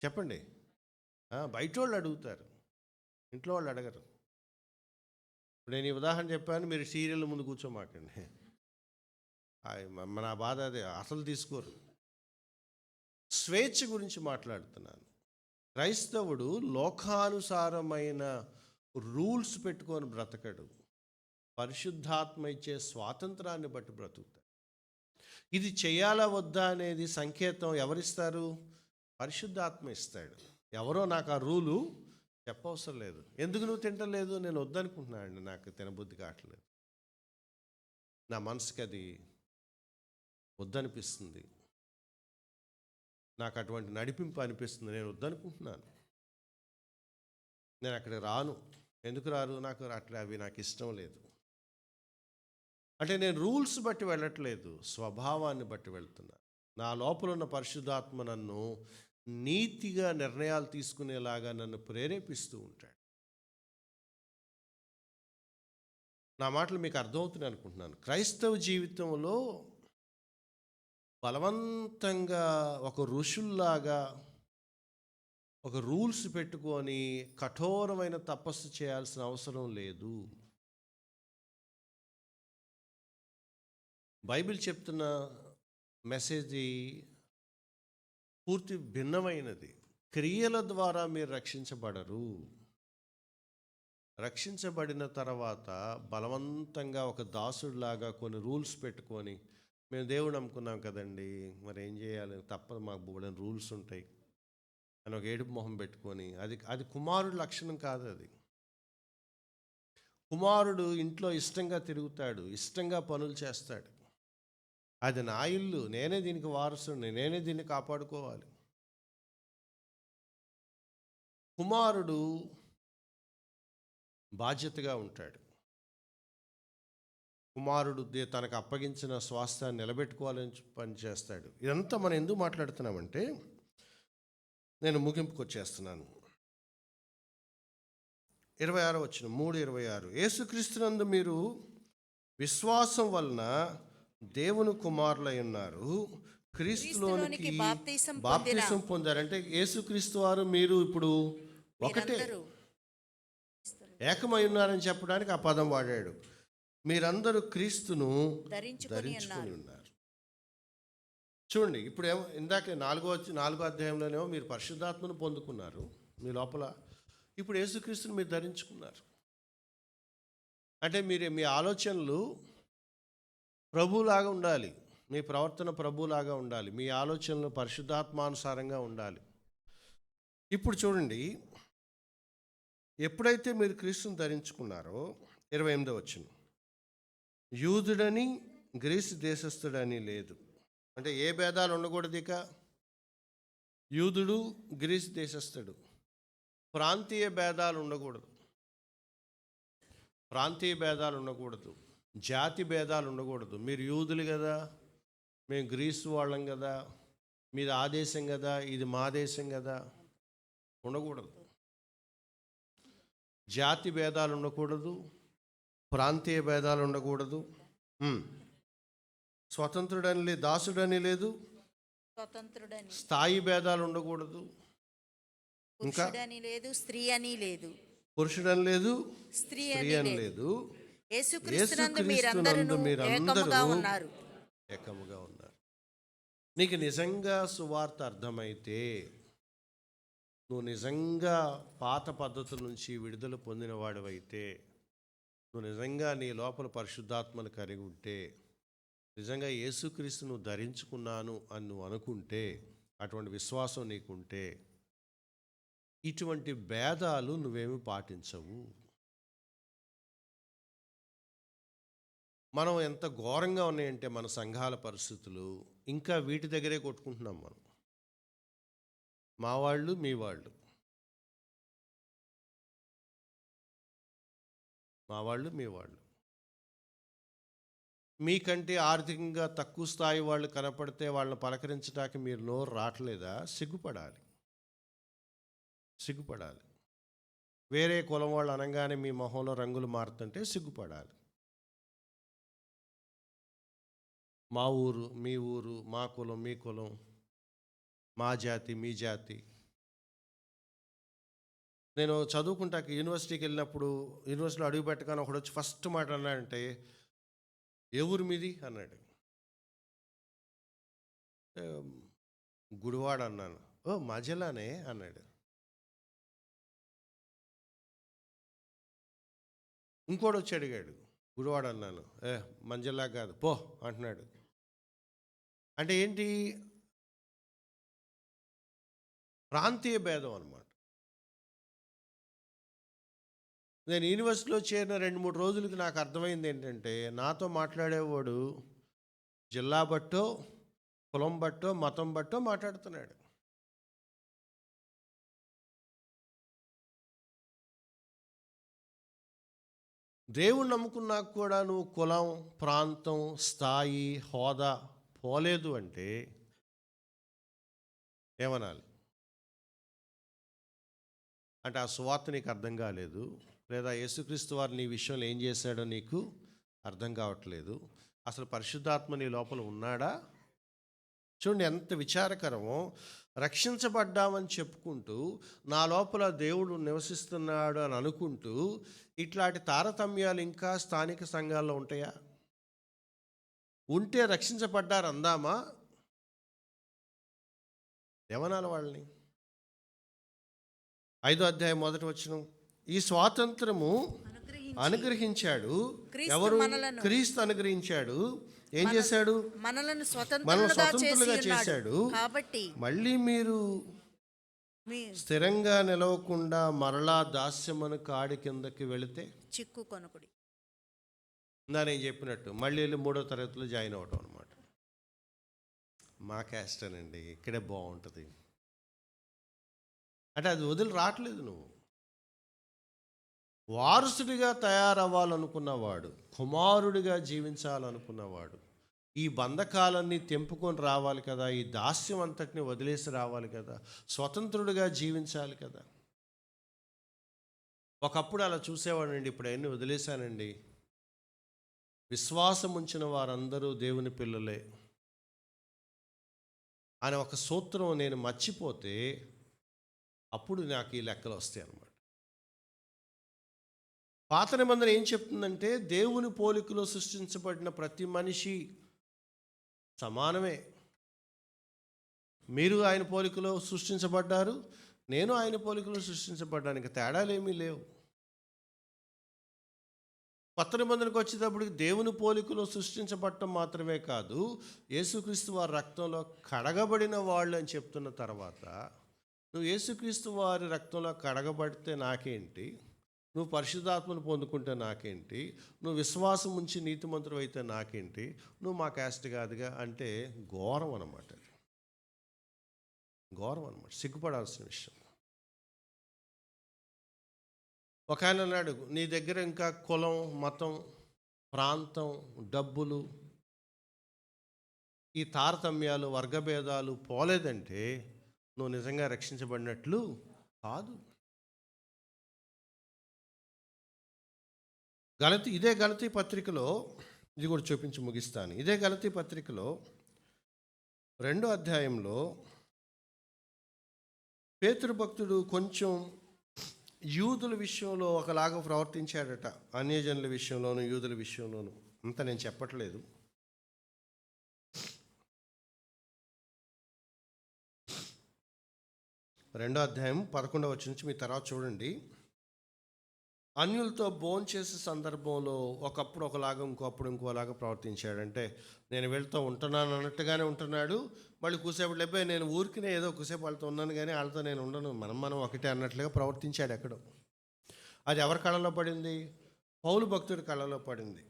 Speaker 1: చెప్పండి. బయట వాళ్ళు అడుగుతారు, ఇంట్లో వాళ్ళు అడగరు. ఇప్పుడు నేను ఈ ఉదాహరణ చెప్పాను, మీరు సీరియల్ ముందు కూర్చోమాకండి. నా బాధ అదే, అసలు తీసుకోరు. స్వేచ్ఛ గురించి మాట్లాడుతున్నాను. క్రైస్తవుడు లోకానుసారమైన రూల్స్ పెట్టుకొని బ్రతకడు, పరిశుద్ధాత్మ ఇచ్చే స్వాతంత్రాన్ని బట్టి బ్రతుకుతాడు. ఇది చేయాలా వద్దా అనేది సంకేతం ఎవరిస్తారు? పరిశుద్ధాత్మ ఇస్తాడు. ఎవరో నాకు ఆ రూలు చెప్పవసరం లేదు. ఎందుకు నువ్వు తింటలేదు? నేను వద్దనుకుంటున్నాను, నాకు తినబుద్ధి కావట్లేదు, నా మనసుకి అది వద్దనిపిస్తుంది, నాకు అటువంటి నడిపింపు అనిపిస్తుంది, నేను వద్దనుకుంటున్నాను, నేను అక్కడికి రాను. ఎందుకు రారు? నాకు అట్లా అవి నాకు ఇష్టం లేదు. అంటే నేను రూల్స్ బట్టి వెళ్ళట్లేదు, స్వభావాన్ని బట్టి వెళ్తున్నాను. నా లోపల ఉన్న పరిశుద్ధాత్మ నన్ను నీతిగా నిర్ణయాలు తీసుకునేలాగా నన్ను ప్రేరేపిస్తూ ఉంటాడు. నా మాటలు మీకు అర్థమవుతున్నాయి అనుకుంటున్నాను. క్రైస్తవ జీవితంలో బలవంతంగా ఒక ఋషుల్లాగా ఒక రూల్స్ పెట్టుకొని కఠోరమైన తపస్సు చేయాల్సిన అవసరం లేదు. బైబిల్ చెప్తున్న మెసేజ్ పూర్తి భిన్నమైనది. క్రియల ద్వారా మీరు రక్షించబడరు. రక్షించబడిన తర్వాత బలవంతంగా ఒక దాసుడిలాగా కొన్ని రూల్స్ పెట్టుకొని, మేము దేవుడు నమ్ముకున్నాం కదండి, మరి ఏం చేయాలి, తప్పదు, మాకు బోలెడన్ని రూల్స్ ఉంటాయి అని ఒక ఏడుపు మొహం పెట్టుకొని, అది కుమారుడు లక్షణం కాదు. అది కుమారుడు ఇంట్లో ఇష్టంగా తిరుగుతాడు, ఇష్టంగా పనులు చేస్తాడు. అది నా ఇల్లు, నేనే దీనికి వారసుని, నేనే దీన్ని కాపాడుకోవాలి. కుమారుడు బాధ్యతగా ఉంటాడు. కుమారుడు తనకు అప్పగించిన స్వాస్థ్యాన్ని నిలబెట్టుకోవాలని పని చేస్తాడు. ఇదంతా మనం ఎందుకు మాట్లాడుతున్నామంటే, నేను ముగింపుకు వచ్చేస్తున్నాను. 26 వచనం, 3:26, యేసుక్రీస్తునందు మీరు విశ్వాసం వలన దేవుని కుమారులై ఉన్నారు, క్రీస్తులోనికి బాప్తిసం పొందారంటే యేసుక్రీస్తు వారు మీరు ఇప్పుడు ఒకటే, ఏకమై ఉన్నారని చెప్పడానికి ఆ పదం వాడాడు. మీరందరూ క్రీస్తును ధరించుకొని ఉన్నారు. చూడండి, ఇప్పుడు ఏమో ఇందాక 4వ అధ్యాయంలోనేమో మీరు పరిశుద్ధాత్మను పొందుకున్నారు మీ లోపల, ఇప్పుడు యేసుక్రీస్తును మీరు ధరించుకున్నారు. అంటే మీరు మీ ఆలోచనలు ప్రభువులాగా ఉండాలి, మీ ప్రవర్తన ప్రభువులాగా ఉండాలి, మీ ఆలోచనలు పరిశుద్ధాత్మానుసారంగా ఉండాలి. ఇప్పుడు చూడండి, ఎప్పుడైతే మీరు క్రీస్తుని ధరించుకున్నారో, 28వ వచనం, యూదుడని గ్రీసు దేశస్థుడని లేదు. అంటే ఏ భేదాలు ఉండకూడదు. ఇక యూదుడు, గ్రీసు దేశస్థుడు, ప్రాంతీయ భేదాలు ఉండకూడదు, జాతి భేదాలు ఉండకూడదు. మీరు యూదులు కదా, మేము గ్రీసు వాళ్ళం కదా, మీది ఆ దేశం కదా, ఇది మా దేశం కదా. ఉండకూడదు. జాతి భేదాలు ఉండకూడదు, ప్రాంతీయ భేదాలు ఉండకూడదు. స్వతంత్రుడని లేదు, దాసుడని లేదు,
Speaker 2: స్వతంత్రుడని,
Speaker 1: స్థాయి భేదాలు ఉండకూడదు, ఇంకా
Speaker 2: పురుషుడని లేదు, స్త్రీ అని లేదు,
Speaker 1: పురుషుడని లేదు,
Speaker 2: స్త్రీ
Speaker 1: స్త్రీ అని
Speaker 2: లేదు.
Speaker 1: లేదు.
Speaker 2: యేసుక్రీస్తునందు మీరందరూ ఏకముగా ఉన్నారు.
Speaker 1: ఏకముగా ఉన్నారు. నీకు నిజంగా సువార్త అర్థమైతే, నువ్వు నిజంగా పాత పద్ధతుల నుంచి విడుదల పొందిన వాడివైతే, నువ్వు నిజంగా నీ లోపల పరిశుద్ధాత్మను కలిగి ఉంటే, నిజంగా యేసుక్రీస్తు నువ్వు ధరించుకున్నాను అని నువ్వు అనుకుంటే, అటువంటి విశ్వాసం నీకుంటే, ఇటువంటి భేదాలు నువ్వేమి పాటించవు. మనం ఎంత ఘోరంగా ఉన్నాయంటే మన సంఘాల పరిస్థితులు, ఇంకా వీటి దగ్గరే కొట్టుకుంటున్నాం మనం. మా వాళ్ళు, మీ వాళ్ళు, మా వాళ్ళు, మీ వాళ్ళు. మీకంటే ఆర్థికంగా తక్కువ స్థాయి వాళ్ళు కనపడితే వాళ్ళని పలకరించడానికి మీరు నోరు రావట్లేదా? సిగ్గుపడాలి, సిగ్గుపడాలి. వేరే కులం వాళ్ళు అనగానే మీ మొహంలో రంగులు మారుతుంటే సిగ్గుపడాలి. మా ఊరు, మీ ఊరు, మా కులం, మీ కులం, మా జాతి, మీ జాతి. నేను చదువుకుంటాక యూనివర్సిటీకి వెళ్ళినప్పుడు, యూనివర్సిటీలో అడుగు పెట్టగానే ఒకడు వచ్చి ఫస్ట్ మాట అన్నాడంటే, ఏ ఊరు మీది అన్నాడు. గుడివాడ అన్నాను. ఓ మా జిల్లానే అన్నాడు. ఇంకోటి వచ్చి అడిగాడు, గుడివాడ అన్నాను. మన జిల్లా కాదు పో అంటున్నాడు. అంటే ఏంటి? ప్రాంతీయ భేదం అన్నమాట. నేను యూనివర్సిటీలో చేరిన 2-3 రోజులకి నాకు అర్థమైంది ఏంటంటే, నాతో మాట్లాడేవాడు జిల్లా బట్టో, కులం బట్టో, మతం బట్టో మాట్లాడుతున్నాడు. దేవుణ్ణి నమ్ముకున్నాక కూడా నువ్వు కులం, ప్రాంతం, స్థాయి, హోదా పోలేదు అంటే ఏమనాలి? అంటే ఆ సువార్త నీకు అర్థం కాలేదు, లేదా యేసుక్రీస్తు వారు నీ విషయంలో ఏం చేశాడో నీకు అర్థం కావట్లేదు. అసలు పరిశుద్ధాత్మ నీ లోపల ఉన్నాడా? చూడండి ఎంత విచారకరమో. రక్షించబడ్డామని చెప్పుకుంటూ, నా లోపల దేవుడు నివసిస్తున్నాడు అని అనుకుంటూ, ఇట్లాంటి తారతమ్యాలు ఇంకా స్థానిక సంఘాల్లో ఉంటాయా? ఉంటే రక్షించబడ్డారు అందామా? ఏమనాలి వాళ్ళని? 5వ అధ్యాయం 1వ వచనం, ఈ స్వాతంత్రము అనుగ్రహించాడు. ఎవరు? క్రీస్తు అనుగ్రహించాడు. ఏం చేశాడు?
Speaker 2: మనల్ని
Speaker 1: స్వతంత్రులుగా చేశాడు.
Speaker 2: కాబట్టి
Speaker 1: మళ్ళీ మీరు స్థిరంగా నిలవకుండా మరలా దాస్యమును కాడి కిందకి వెళితే
Speaker 2: చిక్కు కొనుకుడి.
Speaker 1: నేను చెప్పినట్టు మళ్ళీ వెళ్ళి 3వ తరగతిలో జాయిన్ అవడం అనమాట. మా క్యాస్ట్ అనండి, ఇక్కడే బాగుంటుంది అంటే అది వదిలి రావట్లేదు. నువ్వు వారసుడిగా తయారవ్వాలనుకున్నవాడు, కుమారుడిగా జీవించాలనుకున్నవాడు ఈ బంధకాలన్నీ తెంపుకొని రావాలి కదా, ఈ దాస్యం అంతటిని వదిలేసి రావాలి కదా, స్వతంత్రుడిగా జీవించాలి కదా. ఒకప్పుడు అలా చూసేవాడండి, ఇప్పుడు అవన్నీ వదిలేశానండి. విశ్వాసం ఉంచిన వారందరూ దేవుని పిల్లలే అనే ఒక సూత్రం నేను మర్చిపోతే అప్పుడు నాకు ఈ లెక్కలు వస్తాయి అన్నమాట. పాత నిబంధన ఏం చెప్తుందంటే, దేవుని పోలికలో సృష్టించబడిన ప్రతి మనిషి సమానమే. మీరు ఆయన పోలికలో సృష్టించబడ్డారు, నేను ఆయన పోలికలో సృష్టించబడ్డానికి తేడాలు ఏమీ లేవు. కొత్త నిబంధనకు వచ్చేటప్పటికి దేవుని పోలికలో సృష్టించబడటం మాత్రమే కాదు, యేసుక్రీస్తు వారి రక్తంలో కడగబడిన వాళ్ళు అని చెప్తున్న తర్వాత, నువ్వు యేసుక్రీస్తు వారి రక్తంలో కడగబడితే నాకేంటి, నువ్వు పరిశుద్ధాత్మను పొందుకుంటే నాకేంటి, నువ్వు విశ్వాసం ఉంచి నీతిమంతుడు అయితే నాకేంటి, నువ్వు మా క్యాస్ట్ కాదుగా అంటే ఘోరం అన్నమాట. ఘోరం అన్నమాట, సిగ్గుపడాల్సిన విషయం. ఒక ఆయన అన్నాడు, నీ దగ్గర ఇంకా కులం, మతం, ప్రాంతం, డబ్బులు ఈ తారతమ్యాలు వర్గభేదాలు పోలేదంటే నువ్వు నిజంగా రక్షించబడినట్లు కాదు. ఇదే గలతీ పత్రికలో, ఇది కూడా చూపించి ముగిస్తాను. ఇదే గలతీ పత్రికలో 2వ అధ్యాయంలో పేతురు భక్తుడు కొంచెం యూదుల విషయంలో ఒకలాగా ప్రవర్తించాడట, అన్యజనుల విషయంలోను యూదుల విషయంలోను. అంత నేను చెప్పట్లేదు. రెండో అధ్యాయం 11వ వచనం నుంచి మీ తర్వాత చూడండి. అన్యులతో భోంచేసే సందర్భంలో ఒకప్పుడు ఒకలాగా ఇంకోప్పుడు ఇంకోలాగా ప్రవర్తించాడంటే నేను వెళ్తూ ఉంటున్నాను అన్నట్టుగానే ఉంటున్నాడు. మళ్ళీ కూసేపు లేకపోయి నేను ఊరికినే ఏదో కూసేపు వాళ్ళతో ఉన్నాను కానీ వాళ్ళతో నేను ఉండను, మనం ఒకటే అన్నట్లుగా ప్రవర్తించాడు ఎక్కడో. అది ఎవరి కళ్ళలో పడింది? పౌలు భక్తుడి కళ్ళలో పడింది.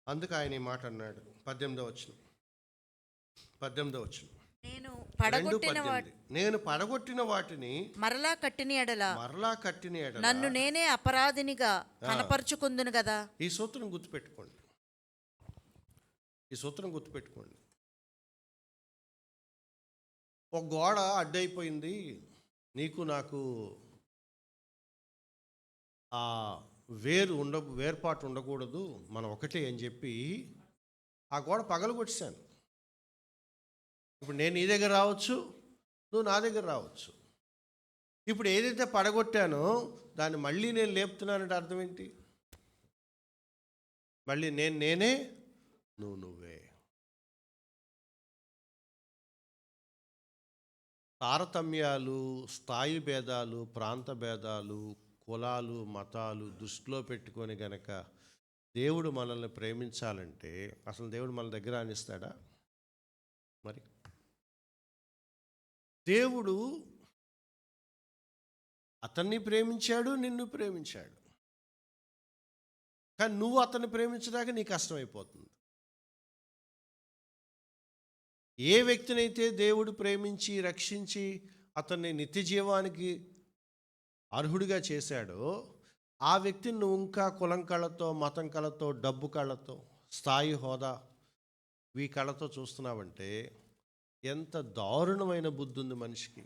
Speaker 1: అందుకు ఆయన ఈ మాట అన్నాడు. 18వ వచనం. నేను పడగొట్టిన వాటిని
Speaker 2: మరలా కట్టిన ఎడల
Speaker 1: నన్ను
Speaker 2: నేనే అపరాధినిగా కనపరుచుకుందును కదా.
Speaker 1: ఈ సూత్రం గుర్తుపెట్టుకోండి. ఒక గోడ అడ్డైపోయింది, నీకు నాకు ఆ వేర్పాటు ఉండకూడదు, మనం ఒకటే అని చెప్పి ఆ గోడ పగలగొట్టేశాను. ఇప్పుడు నేను నీ దగ్గర రావచ్చు, నువ్వు నా దగ్గర రావచ్చు. ఇప్పుడు ఏదైతే పడగొట్టానో దాన్ని మళ్ళీ నేను లేపుతున్నానంటే అర్థం ఏంటి? మళ్ళీ నేనే, నువ్వే. తారతమ్యాలు, స్థాయి భేదాలు, ప్రాంత భేదాలు, కులాలు, మతాలు దృష్టిలో పెట్టుకొని గనక దేవుడు మనల్ని ప్రేమించాలంటే అసలు దేవుడు మన దగ్గర అనిస్తాడా? మరి దేవుడు అతన్ని ప్రేమించాడు, నిన్ను ప్రేమించాడు. కానీ నువ్వు అతన్ని ప్రేమించడానికి నీకు కష్టమైపోతుంది. ఏ వ్యక్తినైతే దేవుడు ప్రేమించి రక్షించి అతన్ని నిత్య జీవానికి అర్హుడిగా చేశాడో ఆ వ్యక్తిని నువ్వు ఇంకా కులం కళతో, మతం కళతో, డబ్బు కళతో, స్థాయి హోదా ఈ కళతో చూస్తున్నావంటే ఎంత దారుణమైన బుద్ధి ఉంది మనిషికి.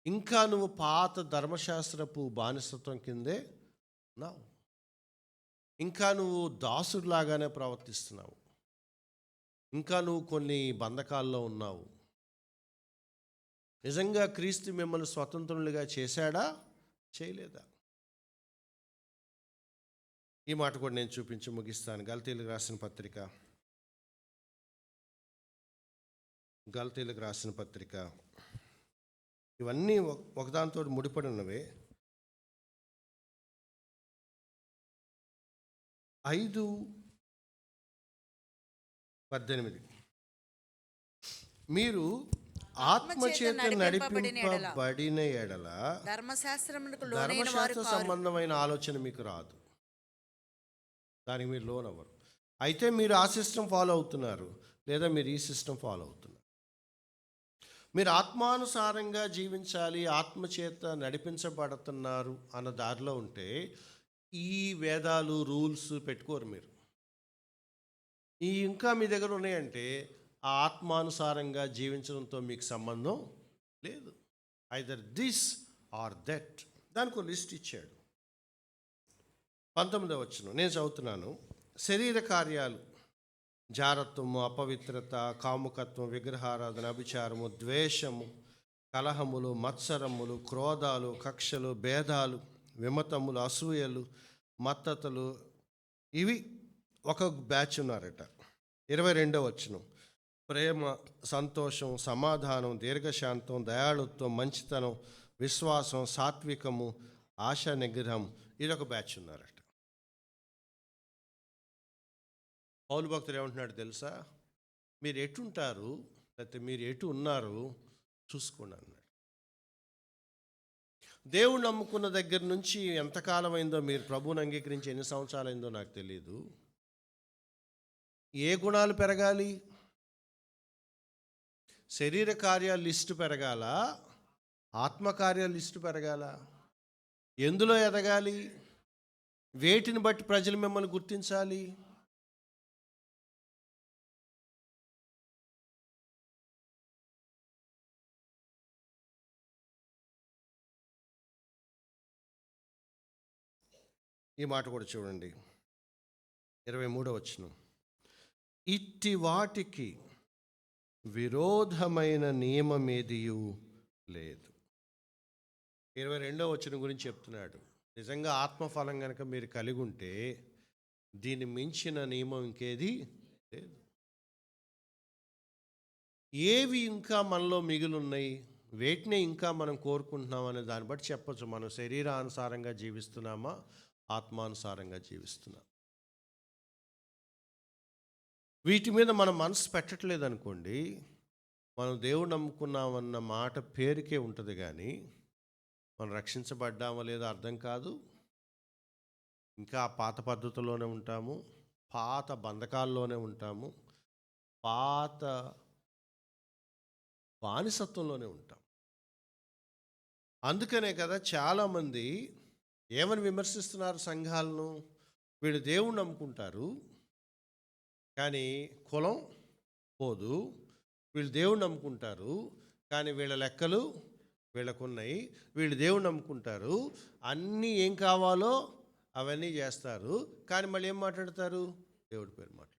Speaker 1: ఇంకా నువ్వు పాత ధర్మశాస్త్రపు బానిసత్వం కిందే ఉన్నావు. ఇంకా నువ్వు దాసుడిలాగానే ప్రవర్తిస్తున్నావు. ఇంకా నువ్వు కొన్ని బంధకాల్లో ఉన్నావు. నిజంగా క్రీస్తు మిమ్మల్ని స్వతంత్రులుగా చేశాడా, చేయలేదా? ఈ మాట కూడా నేను చూపించి ముగిస్తాను. గలతీయులకు రాసిన పత్రిక ఇవన్నీ ఒకదానితో ముడిపడి ఉన్నవే. 5:18 మీరు ఆత్మచేత నడిపింపబడిన ఎడల ధర్మశాస్త్ర సంబంధమైన ఆలోచన మీకు రాదు, దానికి మీరు లోనవ్వరు. అయితే మీరు ఆ సిస్టమ్ ఫాలో అవుతున్నారు, లేదా మీరు ఈ సిస్టమ్ ఫాలో అవుతున్నారు. మీరు ఆత్మానుసారంగా జీవించాలి, ఆత్మచేత నడిపించబడుతున్నారు అన్న దారిలో ఉంటే ఈ వేదాలు, రూల్స్ పెట్టుకోరు మీరు. ఈ ఇంకా మీ దగ్గర ఉన్నాయంటే ఆ ఆత్మానుసారంగా జీవించడంతో మీకు సంబంధం లేదు. Either this or that. దానికి ఒక లిస్ట్ ఇచ్చాడు. 19వ వచనం నేను చదువుతున్నాను. శరీర కార్యాలు, జారత్వము, అపవిత్రత, కాముకత్వం, విగ్రహారాధన, అభిచారము, ద్వేషము, కలహములు, మత్సరములు, క్రోధాలు, కక్షలు, భేదాలు, విమతములు, అసూయలు, మత్తతలు, ఇవి ఒక బ్యాచ్ ఉన్నారట. 22వ వచనం ప్రేమ, సంతోషం, సమాధానం, దీర్ఘశాంతం, దయాళుత్వం, మంచితనం, విశ్వాసం, సాత్వికము, ఆశా నిగ్రహం, ఇదొక బ్యాచ్ ఉన్నారట. పౌలు భక్తుడు ఏమంటున్నాడు తెలుసా? మీరు ఎటుంటారు, లేకపోతే మీరు ఎటు ఉన్నారు చూసుకోండి అన్నాడు. దేవుడు నమ్ముకున్న దగ్గర నుంచి ఎంతకాలం అయిందో, మీరు ప్రభువుని అంగీకరించి ఎన్ని సంవత్సరాలు అయిందో నాకు తెలియదు. ఏ గుణాలు పెరగాలి? శరీర కార్యాల లిస్టు పెరగాల, ఆత్మకార్యాల లిస్టు పెరగాల? ఎందులో ఎదగాలి? వేటిని బట్టి ప్రజలు మిమ్మల్ని గుర్తించాలి? ఈ మాట కూడా చూడండి, 23వ వచనం. ఇట్టి వాటికి విరోధమైన నియమమేదియు లేదు. 22వ వచనం గురించి చెప్తున్నాడు. నిజంగా ఆత్మఫలం కనుక మీరు కలిగి ఉంటే దీన్ని మించిన నియమం ఇంకేది లేదు. ఏవి ఇంకా మనలో మిగిలి ఉన్నాయి, వేటినే ఇంకా మనం కోరుకుంటున్నాం అనే దాన్ని బట్టి చెప్పచ్చు మనం శరీరానుసారంగా జీవిస్తున్నామా, ఆత్మానుసారంగా జీవిస్తున్నాం. వీటి మీద మనం మనసు పెట్టట్లేదు అనుకోండి, మనం దేవుడు నమ్ముకున్నామన్న మాట పేరుకే ఉంటుంది కానీ మనం రక్షించబడ్డామో లేదో అర్థం కాదు. ఇంకా పాత పద్ధతుల్లోనే ఉంటాము, పాత బంధకాల్లోనే ఉంటాము, పాత బానిసత్వంలోనే ఉంటాం. అందుకనే కదా చాలామంది ఏమని విమర్శిస్తున్నారు సంఘాలను, వీళ్ళు దేవుణ్ణి నమ్ముకుంటారు కానీ కులం పోదు, వీళ్ళు దేవుణ్ణి నమ్ముకుంటారు కానీ వీళ్ళ లెక్కలు వీళ్ళకున్నాయి, వీళ్ళు దేవుణ్ణి నమ్ముకుంటారు అన్నీ ఏం కావాలో అవన్నీ చేస్తారు కానీ మళ్ళీ ఏం మాట్లాడతారు, దేవుడి పేరు మాట్లాడతారు.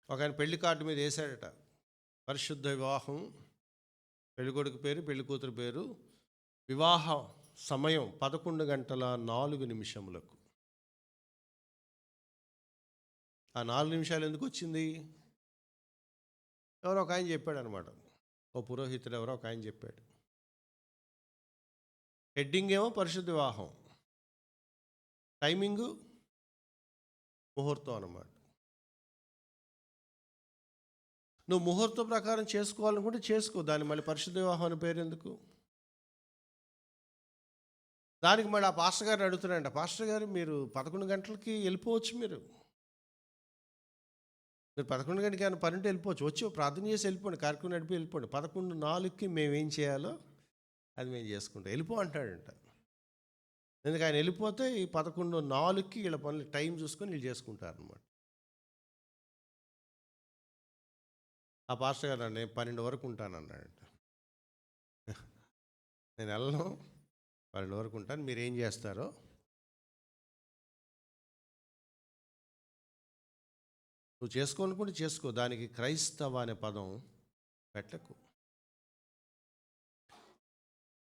Speaker 1: ఒక ఆయన పెళ్లి కార్డు మీద వేశాడట, పరిశుద్ధ వివాహం, పెళ్ళికొడుకు పేరు పెళ్లి కూతురు పేరు, వివాహ సమయం 11:04. ఆ 4 నిమిషాలు ఎందుకు వచ్చింది? ఎవరో ఒక ఆయన చెప్పాడు అనమాట, ఓ పురోహితుడు ఎవరో ఒక ఆయన చెప్పాడు. హెడ్డింగ్ ఏమో పరిశుద్ధ వివాహం, టైమింగు ముహూర్తం అన్నమాట. నువ్వు ముహూర్తం ప్రకారం చేసుకోవాలనుకుంటే చేసుకో, దాన్ని మళ్ళీ పరిశుద్ధ వివాహం అని పేరు ఎందుకు? దానికి మళ్ళీ ఆ పాస్టర్ గారిని అడుగుతున్నాడంట, పాస్టర్ గారు మీరు 11 గంటలకి వెళ్ళిపోవచ్చు, మీరు 11 గంటలకి ఏమైనా పని ఉంటే వెళ్ళిపోవచ్చు, వచ్చి ప్రార్థన చేసి వెళ్ళిపోండి, కార్యక్రమం నడిపి వెళ్ళిపోండి, 11:04కి మేమేం చేయాలో అది మేము చేసుకుంటాం, వెళ్ళిపో అంటాడంట. ఎందుకు ఆయన వెళ్ళిపోతే ఈ 11:04కి వీళ్ళ పనులు టైం చూసుకొని వీళ్ళు చేసుకుంటారనమాట. ఆ పాస్టర్ గారు నేను 12 వరకు ఉంటానన్నాడంట. నేను వెళ్ళను, 12 వరకు ఉంటాను, మీరు ఏం చేస్తారో. నువ్వు చేసుకోవాలనుకుంటే చేసుకో, దానికి క్రైస్తవ అనే పదం పెట్టకు.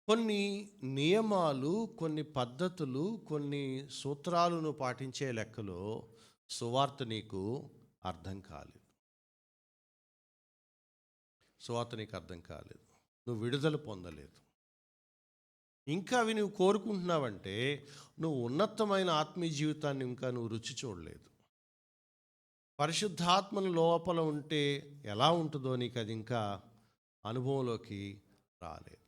Speaker 1: కొన్ని నియమాలు, కొన్ని పద్ధతులు, కొన్ని సూత్రాలను పాటించే లెక్కలో సువార్త నీకు అర్థం కాలేదు. సువార్త నీకు అర్థం కాలేదు, నువ్వు విడుదల పొందలేదు. ఇంకా అవి నువ్వు కోరుకుంటున్నావంటే నువ్వు ఉన్నతమైన ఆత్మీయ జీవితాన్ని ఇంకా నువ్వు రుచి చూడలేదు. పరిశుద్ధాత్మను లోపల ఉంటే ఎలా ఉంటుందో నీకు అది ఇంకా అనుభవంలోకి రాలేదు.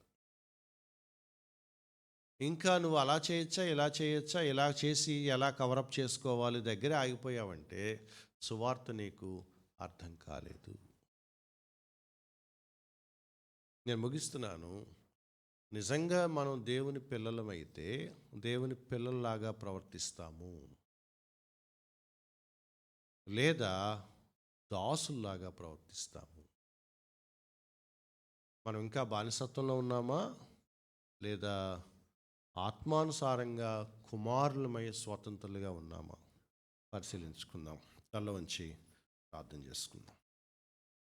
Speaker 1: ఇంకా నువ్వు అలా చేయొచ్చా, ఇలా చేయొచ్చా, ఇలా చేసి ఎలా కవరప్ చేసుకోవాలి దగ్గర ఆగిపోయావంటే సువార్త నీకు అర్థం కాలేదు. నేను ముగిస్తున్నాను. నిజంగా మనం దేవుని పిల్లలమైతే దేవుని పిల్లల్లాగా ప్రవర్తిస్తాము, లేదా దాసుల్లాగా ప్రవర్తిస్తాము. మనం ఇంకా బానిసత్వంలో ఉన్నామా, లేదా ఆత్మానుసారంగా కుమారులమై స్వతంత్రులుగా ఉన్నామా పరిశీలించుకుందాం. తల వంచి ప్రార్థన చేసుకుందాం.